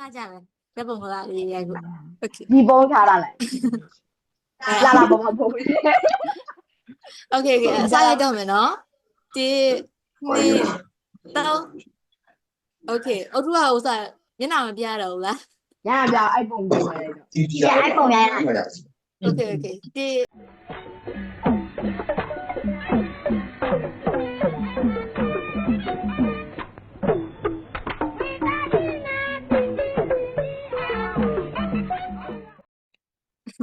ခါကြမယ်လက်ပုံကလေးရိုက်ဖို့ okay ဒီပုံးထားလာလိုက်လာလာပုံမပုံး okay okay အစားရိုက်တော့မယ်နော်1 2 3 okay အထူးကဥစားမျက်နှာမပြရတော့ဘူးလား ရရပြအဲ့ပုံကြည့်လိုက်တော့ ဒီအဲ့ပုံရိုက်လိုက် okay okay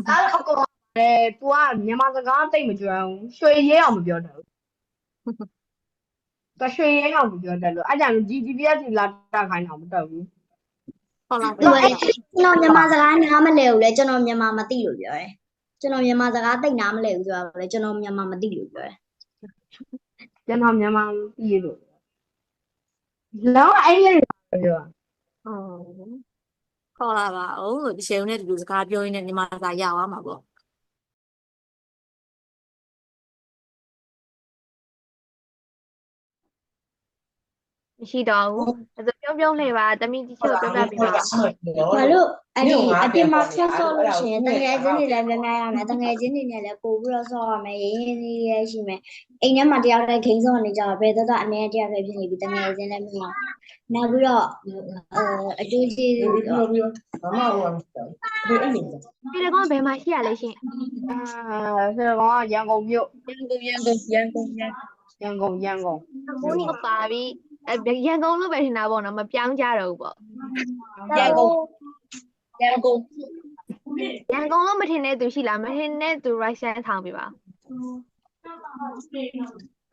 အဲ့အကောင်လေ तू ကမြန်မာစကားတိတ်မကျွမ်းဘူးရွှေရဲအောင်မပြောတတ်ဘူးတရွှေရဲအောင်မပြောတတ်လို့အဲ့ကြောင့် GPS လာတက်ခိုင်းတော့မတက်ဘူး ဟုတ်လား ကျွန်တော်မြန်မာစကားနားမလဲဘူးလေကျွန်တော်မြန်မာမသိလို့ပြောတယ်ကျွန်တော်မြန်မာစကားသိနားမလဲဘူးဆိုတော့လေကျွန်တော်မြန်မာမသိလို့ပြောတယ် ကျွန်တော်မြန်မာသိရလို့လောအဲ့ဒီပြော ခေါ်လာပါဦးလို့ဒီချိန်နဲ့ဒီလိုစကားပြောရင်းနဲ့မြန်မာစာရအောင်မှာပေါ့ မရှိတော့ဘူးအဲ့ဒါပြုံးနေပါတမိကြီးချုပ်ပြောပြပေးပါ ဘာလို့အဲ့ဒီအပြင်မှာဖြတ်ဆော့လို့ရှိရင်တငယ်ချင်းတွေလည်းများများရမယ်တငယ်ချင်းတွေနဲ့လည်းပို့ပြီးတော့ဆော့ရမယ်ရင်းရင်းလေးရရှိမယ်အိမ်ထဲမှာတယောက်တည်းခိန်းဆော့နေကြတော့ဘယ်တော့အနေနဲ့တယောက်တည်းဖြစ်နေပြီတငယ်ချင်းလည်းမဟုတ်နောက်ပြီးတော့အကျိုးကျေးဇူးပြီးတော့ ဒီကောင်ဘယ်မှာရှိရလဲရှင် ဆိုတော့ရန်ကုန်မြို့ ရန်ကုန် ရန်ကုန် အခုနေပါပြီရန်ကုန်လို့ပဲထင်တာပေါ့နော်မပြောင်းကြတော့ဘူးပေါ့ ရန်ကုန် ရန်ကုန်လို့မထင်တဲ့သူရှိလားမထင်တဲ့သူ right side ထောင်ပြပါ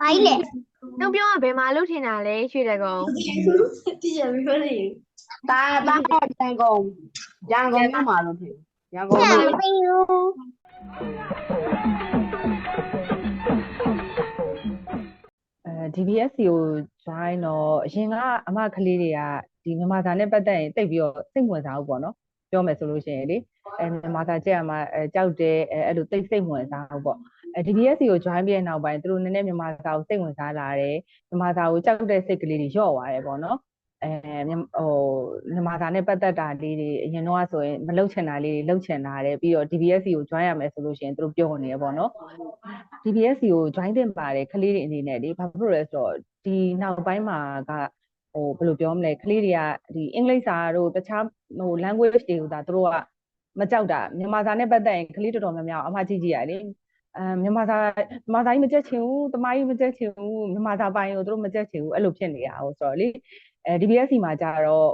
ပိုင်းလေ နှုတ်ပြောကဘယ်မှာလို့ထင်တာလဲရွှေတကုံ တိကျပြောနေ တာရန်ကုန်မြို့မှာလို့ဖြစ်ရန်ကုန် တယ် မြို့ မင်းတို့ DBSC ကို join တော့အရင်ကအမကလေးတွေကဒီမြန်မာစာနဲ့ပတ်သက်ရင်တိတ်ပြီးတော့စိတ်ဝင်စားဘူးပေါ့နော်ပြောမယ်ဆိုလို့ရှိရင်လေမြန်မာစာကြက်အမကြောက်တယ်အဲ့လိုတိတ်စိတ်ဝင်စားဘူးပေါ့DBSC ကို join ပြီးတဲ့နောက်ပိုင်းသူတို့နည်းနည်းမြန်မာစာကိုစိတ်ဝင်စားလာတယ်မြန်မာစာကိုကြောက်တဲ့စိတ်ကလေးတွေလျော့သွားတယ်ပေါ့နော်မြန်မာစာနဲ့ပတ်သက်တာလေးတွေအရင်တော့ဆိုရင်မလုပ်ချင်တာလေးတွေလုပ်ချင်တာတယ်ပြီးတော့ DBSC ကို join ရမယ်ဆိုလို့ရှိရင်သူတို့ပြောနေရပေါ့နော် DBSC ကို join တင်ပါတယ်ကလေးတွေအနေနဲ့လေဘာဖြစ်လို့လဲဆိုတော့ဒီနောက်ပိုင်းမှာကဘယ်လိုပြောမလဲကလေးတွေကဒီအင်္ဂလိပ်စာတို့တခြားlanguage တွေကိုသာသူတို့ကမကြောက်တာမြန်မာစာနဲ့ပတ်သက်ရင်ကလေးတော်တော်များများအမှကြည့်ကြည့်ရလေမြန်မာစာကြီးမကြက်ချင်ဘူးတမကြီးမကြက်ချင်ဘူးမြန်မာစာပိုင်းကိုသူတို့မကြက်ချင်ဘူးအဲ့လိုဖြစ်နေတာဟုတ်ဆိုတော့လေDBSC မှာကြတော့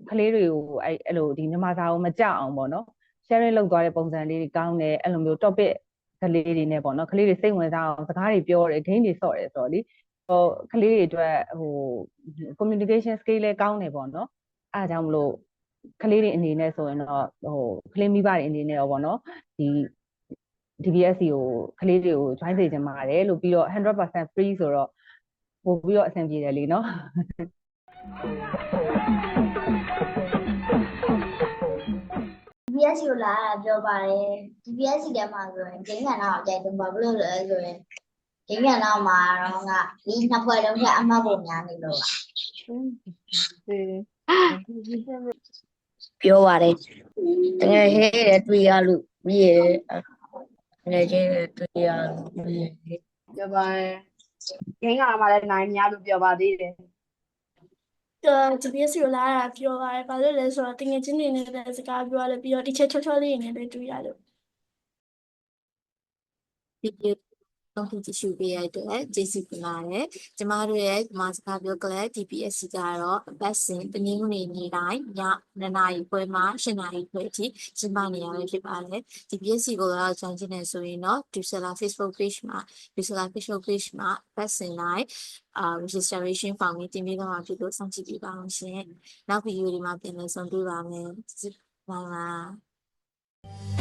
ကလေးတွေကိုအဲ့လိုဒီမြန်မာစာကိုမကြောက်အောင်ပေါ့နော် sharing လုပ်သွားတဲ့ပုံစံလေးတွေကောင်းတယ်အဲ့လိုမျိုး topic ကလေးတွေနဲ့ပေါ့နော်ကလေးတွေစိတ်ဝင်စားအောင်စကားတွေပြောတယ် game တွေဆော့တယ်ဆိုတော့လေကလေးတွေအတွက်communication skill လည်းကောင်းတယ်ပေါ့နော်အားကြောင့်မလို့ကလေးတွေအနေနဲ့ဆိုရင်တော့ကလေးမိဘတွေအနေနဲ့ရောပေါ့နော်ဒီ DBSC ကိုကလေးတွေကို join စေချင်ပါတယ်လို့ပြီးတော့100% free ဆိုတော့ပို့ပြီးတော့အဆင်ပြေတယ်လीနော် DBSC ကိုလာတာပြောပါတယ် DBSC ထဲမှာဆိုရင်ဂိမ်းကဏ္ဍကိုကြိုက်တယ်ဘာလို့လဲဆိုရင်ဂိမ်းကဏ္ဍမှာတော့ကဒီနှစ်ဖွဲ့လုံးကအမှတ်ပုံများနေလို့ပြောပါတယ်တကယ်ဟဲ့တယ်တွေ့ရလို့ပြီးရငယ်ချင်းတွေ့ရလို့ပြီးရ ပြောပါတယ်ဂိမ်းကမှလည်းနိုင်များလို့ပြောပါသေးတယ် GPS ကိုလာတာပြောပါတယ်ဘာလို့လဲဆိုတော့တကယ်ချင်းနေနေတဲ့စကားပြောရတယ်ပြီးတော့ဒီချက်ချောချောလေးနေလည်းတွေ့ရလို့ ဒီတော့ကြည့်ရှုပေးရတဲ့ကျေးဇူးတင်ပါတယ်ကျမတို့ရဲ့မြန်မာစကားပြောကလပ် DBSC ကတော့အပတ်စဉ်တနင်္ဂနွေနေ့တိုင်းည9:00နာရီခွဲမှ10:00နာရီခွဲအထိကျင်းပနေရပဲဖြစ်ပါတယ် DBSC ကိုတော့ကြောင်းကျင်နေဆိုရင်တော့ Dusela Facebook page မှာအပတ်စဉ်တိုင်းregistration form ကိုတင်ပေးတော့မှာဖြစ်လို့စောင့်ကြည့်ပေးပါအောင်ရှင်နောက်ဗီဒီယိုဒီမှာပြန်လည်ဆုံတွေ့ပါမယ်ကျေးဇူးပါ